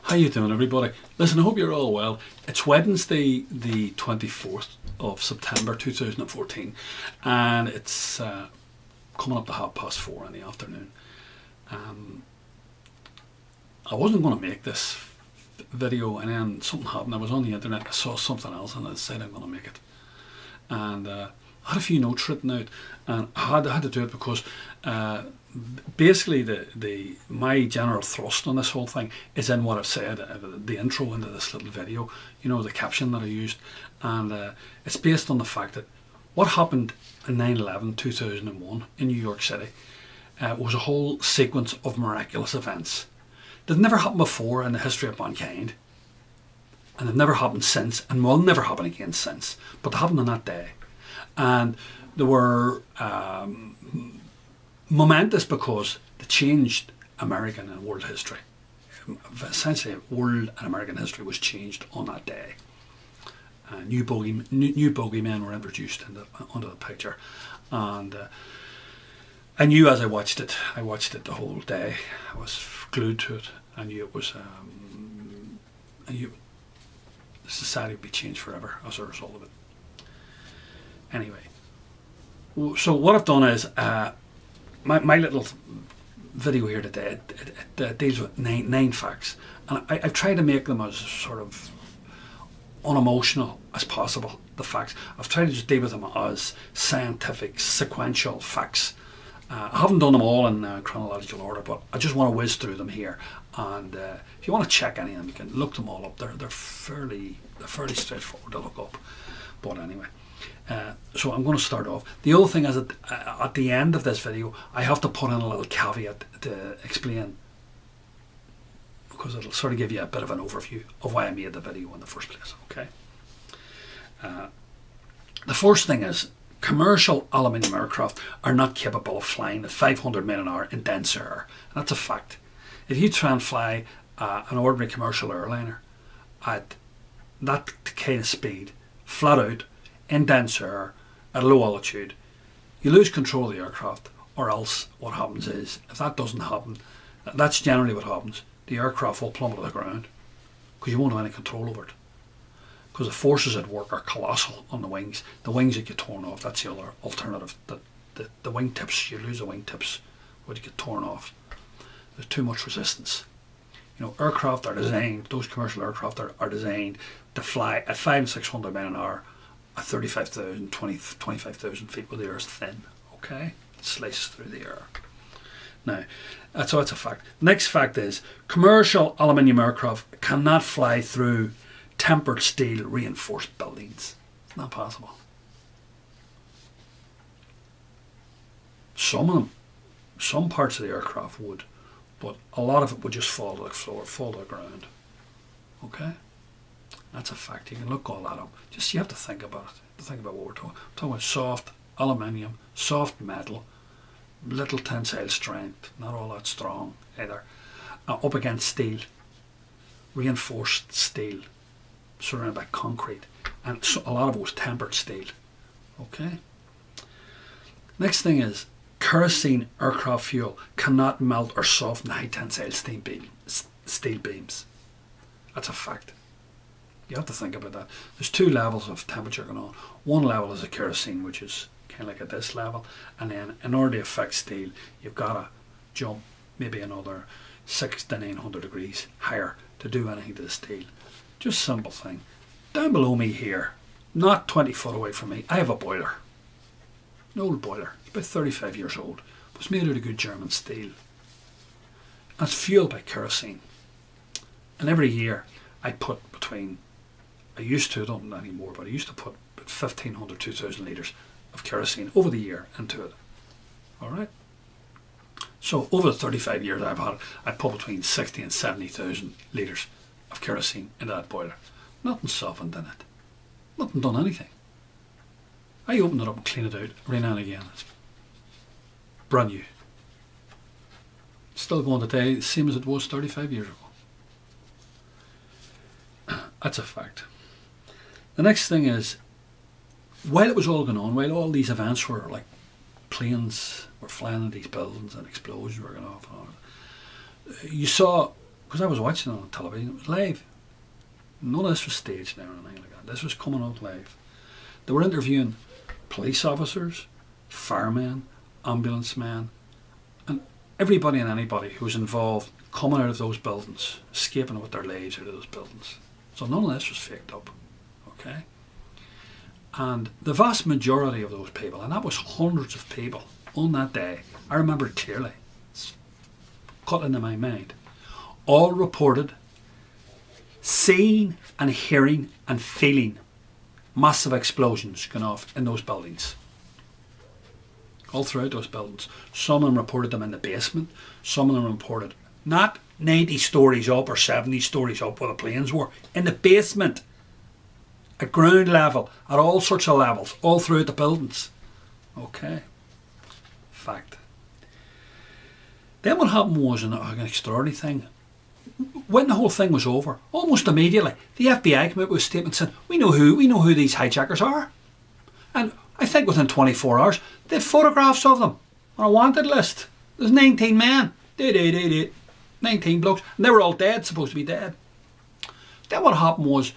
How you doing, everybody? Listen, I hope you're all well. It's Wednesday the 24th of September 2014 and it's coming up to 4:30 in the afternoon. I wasn't going to make this video and then something happened. I was on the internet, I saw something else and I decided I'm going to make it. And I had a few notes written out and I had to do it because basically my general thrust on this whole thing is in what I've said, the intro into this little video, you know, the caption that I used, and it's based on the fact that what happened in 9/11 2001 in New York City was a whole sequence of miraculous events that never happened before in the history of mankind, and they've never happened since and will never happen again since, but they happened on that day. And they were momentous because they changed American and world history. Essentially, world and American history was changed on that day. New bogeymen were introduced onto the picture, and I knew as I watched it the whole day. I was glued to it. I knew it was. I knew society would be changed forever as a result of it. Anyway, so what I've done is my little video here today, it deals with nine facts, and I've tried to make them as sort of unemotional as possible, the facts. I've tried to just deal with them as scientific, sequential facts. I haven't done them all in chronological order, but I just want to whiz through them here. And if you want to check any of them, you can look them all up. They're fairly straightforward to look up. But anyway, so I'm going to start off. The other thing is that at the end of this video, I have to put in a little caveat to explain, because it'll sort of give you a bit of an overview of why I made the video in the first place. Okay. The first thing is, commercial aluminium aircraft are not capable of flying at 500 miles an hour in dense air. And that's a fact. If you try and fly an ordinary commercial airliner at that kind of speed, flat out, in dense air, at a low altitude, you lose control of the aircraft, or else what happens is, if that doesn't happen, that's generally what happens, the aircraft will plummet to the ground because you won't have any control over it. Because the forces at work are colossal on the wings. The wings that get torn off, that's the other alternative. The wing tips, you lose the wing tips when you get torn off. There's too much resistance. You know, aircraft are designed, those commercial aircraft are designed to fly at 500 and 600 miles an hour at 35,000, 25,000 feet where the air is thin. Okay? It slices through the air. Now, that's a fact. Next fact is, commercial aluminium aircraft cannot fly through tempered steel reinforced buildings. It's not possible. Some of them, some parts of the aircraft would, but a lot of it would just fall to the floor, fall to the ground. Okay? That's a fact. You can look all that up. Just you have to think about it. Think about what we're talking. We're talking about soft aluminium, soft metal, little tensile strength, not all that strong either, up against steel, reinforced steel, surrounded by concrete, and so a lot of it was tempered steel. Okay. Next thing is, kerosene aircraft fuel cannot melt or soften high tensile steel beams. That's a fact. You have to think about that. There's two levels of temperature going on. One level is a kerosene, which is kind of like at this level, and then in order to affect steel, you've got to jump maybe another 600 to 900 degrees higher to do anything to the steel. Just a simple thing. Down below me here, not 20 foot away from me, I have a boiler. An old boiler. It's about 35 years old. It was made out of good German steel. And it's fueled by kerosene. And every year I put between, I used to, I don't anymore, but I used to put about 1,500, 2,000 litres of kerosene over the year into it. Alright? So over the 35 years I've had it, I put between 60 and 70,000 litres of kerosene into that boiler. Nothing softened in it. Nothing done anything. I open it up and clean it out every now and again. It's brand new. Still going today, same as it was 35 years ago. That's a fact. The next thing is, while it was all going on, while all these events were like planes were flying in these buildings and explosions were going off and on, you saw because I was watching it on television, it was live. None of this was staged or anything like that. This was coming out live. They were interviewing police officers, firemen, ambulance men, and everybody and anybody who was involved coming out of those buildings, escaping with their lives out of those buildings. So none of this was faked up, okay? And the vast majority of those people, and that was hundreds of people on that day, I remember it clearly, it's cut into my mind, all reported seeing and hearing and feeling massive explosions going off in those buildings. All throughout those buildings. Some of them reported them in the basement. Some of them reported not 90 stories up or 70 stories up where the planes were. In the basement. At ground level. At all sorts of levels. All throughout the buildings. Okay. Fact. Then what happened was an extraordinary thing. When the whole thing was over, almost immediately, the FBI came out with a statement saying, we know who these hijackers are. And I think within 24 hours, they had photographs of them on a wanted list. There's 19 men. 19 blokes. And they were all dead, supposed to be dead. Then what happened was,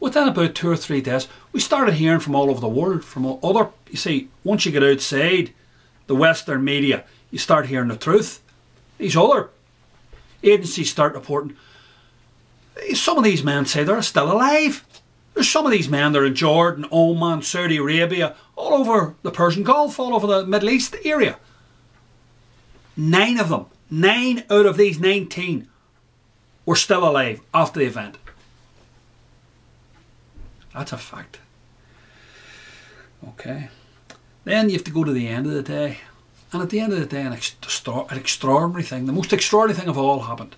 within about 2 or 3 days, we started hearing from all over the world, from other, you see, once you get outside the Western media, you start hearing the truth. These other agencies start reporting. Some of these men say they're still alive. There's some of these men, they're in Jordan, Oman, Saudi Arabia, all over the Persian Gulf, all over the Middle East area. 9 of them, 9 out of these 19 were still alive after the event. That's a fact. Okay. Then you have to go to the end of the day. And at the end of the day, an extraordinary thing, the most extraordinary thing of all happened.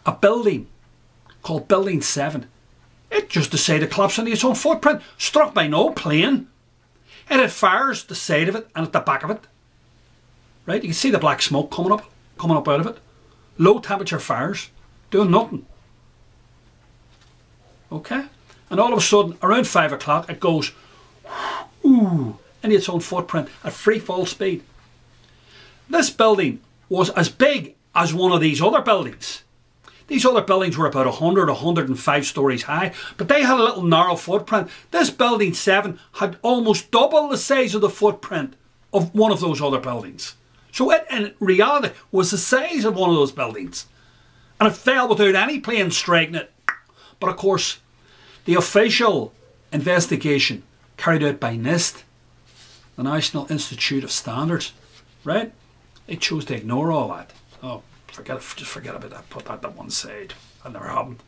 A building called Building 7. It just decided to collapse into its own footprint, struck by no plane. It had fires at the side of it and at the back of it. Right? You can see the black smoke coming up out of it. Low temperature fires, doing nothing. Okay? And all of a sudden, around 5 o'clock, it goes into its own footprint at free fall speed. This building was as big as one of these other buildings. These other buildings were about 100, 105 stories high, but they had a little narrow footprint. This building 7 had almost double the size of the footprint of one of those other buildings. So it, in reality, was the size of one of those buildings. And it fell without any plane striking it. But of course, the official investigation carried out by NIST, the National Institute of Standards, right? They chose to ignore all that. Oh, just forget about that. Put that to one side. That never happened.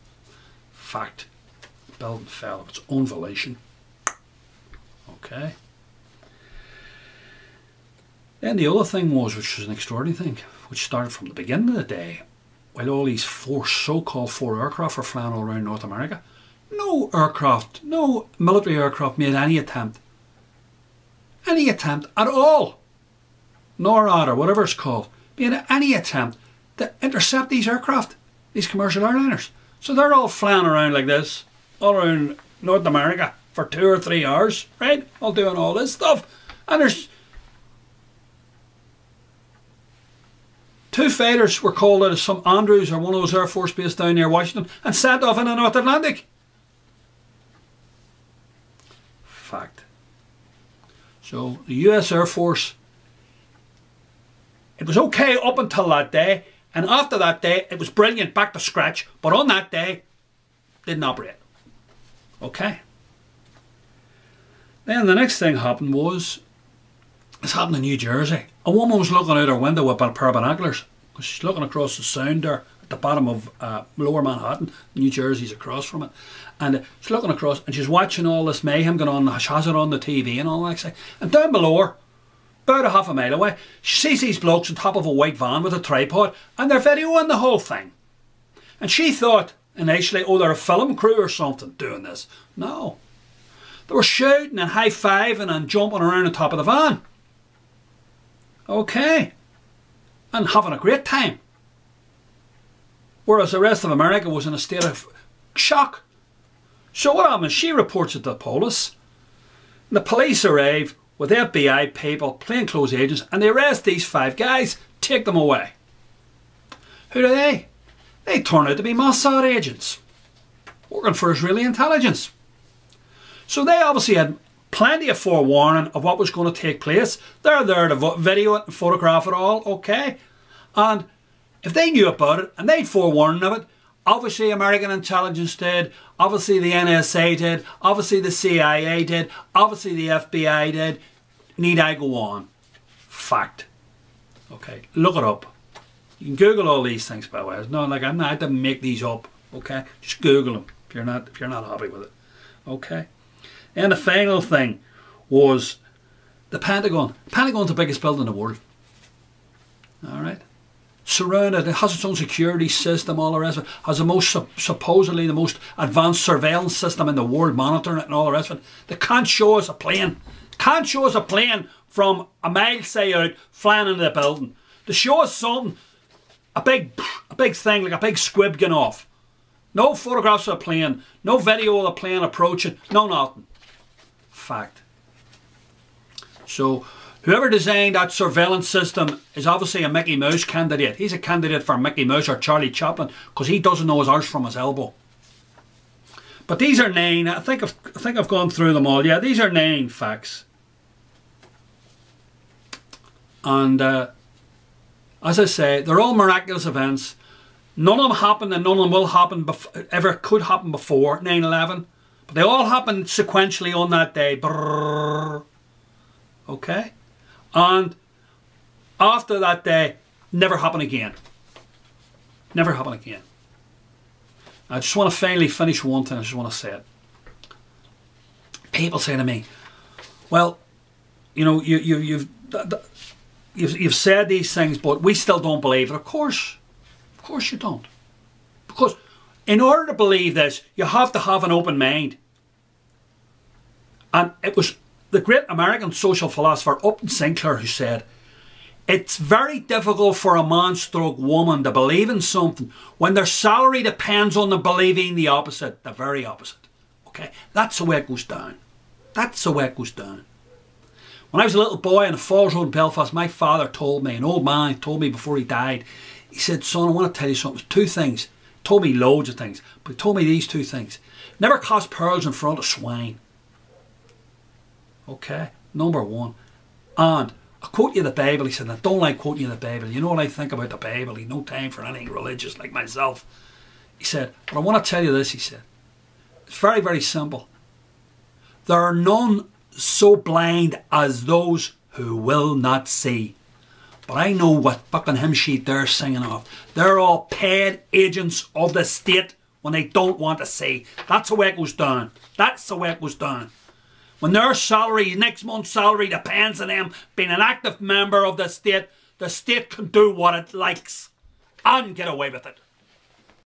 Fact. The building fell of its own volition. Okay. Then the other thing was, which was an extraordinary thing, which started from the beginning of the day, while all these so-called four aircraft were flying all around North America, no aircraft, no military aircraft made any attempt at all, NORAD or whatever it's called, made any attempt to intercept these aircraft, these commercial airliners. So they're all flying around like this, all around North America for 2 or 3 hours, right? All doing all this stuff. And there's 2 fighters were called out of some Andrews or one of those Air Force bases down near Washington and sent off in the North Atlantic. Fact. So the US Air Force, it was okay up until that day, and after that day it was brilliant, back to scratch, but on that day didn't operate. Okay. Then the next thing happened was, this happened in New Jersey. A woman was looking out her window with a pair of binoculars. She's looking across the Sound there at the bottom of Lower Manhattan. New Jersey's across from it. And she's looking across and she's watching all this mayhem going on. She has it on the TV and all that. And down below her, about a half a mile away, she sees these blokes on top of a white van with a tripod and they're videoing the whole thing. And she thought initially, oh, they're a film crew or something doing this. No. They were shouting and high-fiving and jumping around on top of the van. Okay. And having a great time. Whereas the rest of America was in a state of shock. So what happened? She reports it to the police. The police arrive with FBI people, plainclothes agents, and they arrest these 5 guys, take them away. Who are they? they turn out to be Mossad agents working for Israeli intelligence. So they obviously had plenty of forewarning of what was going to take place. They're there to video it and photograph it all, okay? And if they knew about it and they'd forewarning of it, obviously American intelligence did, obviously the NSA did, obviously the CIA did, obviously the FBI did. Need I go on? Fact. Okay, look it up. You can Google all these things, by the way. No, like I didn't make these up. Okay, just Google them if you're not happy with it. Okay. And the final thing was the Pentagon. The Pentagon's the biggest building in the world. All right. Surrounded, it has its own security system, all the rest of it. Has the most supposedly the most advanced surveillance system in the world, monitoring it and all the rest of it. They can't show us a plane. Can't show us a plane from a mile say out flying into the building. To show us something, a big thing like a big squib going off. No photographs of a plane, no video of the plane approaching, no nothing. Fact. So whoever designed that surveillance system is obviously a Mickey Mouse candidate. He's a candidate for Mickey Mouse or Charlie Chaplin because he doesn't know his arse from his elbow. But these are 9. I think I've gone through them all. Yeah, these are 9 facts. And as I say, they're all miraculous events. None of them happened and none of them will happen ever could happen before 9/11. But they all happened sequentially on that day. Brrr. Okay? And after that day, never happened again. Never happened again. I just want to finally finish one thing. I just want to say it. People say to me, well, you know, you've said these things, but we still don't believe it. Of course you don't. Because in order to believe this, you have to have an open mind. And it was the great American social philosopher Upton Sinclair who said, it's very difficult for a man-stroke woman to believe in something when their salary depends on them believing the opposite, the very opposite. Okay? That's the way it goes down. That's the way it goes down. When I was a little boy in the Falls Road in Belfast, my father told me, an old man told me before he died, he said, son, I want to tell you something. 2 things. He told me loads of things, but he told me these 2 things. Never cast pearls in front of swine. Okay? Number 1. And I quote you the Bible. He said, I don't like quoting you the Bible. You know what I think about the Bible. He had no time for anything religious like myself. He said, but I want to tell you this, he said. It's very, very simple. There are none so blind as those who will not see. But I know what fucking hymn sheet they're singing off. They're all paid agents of the state when they don't want to see. That's the way it goes down. That's the way it goes down. When their salary, next month's salary, depends on them being an active member of the state can do what it likes and get away with it.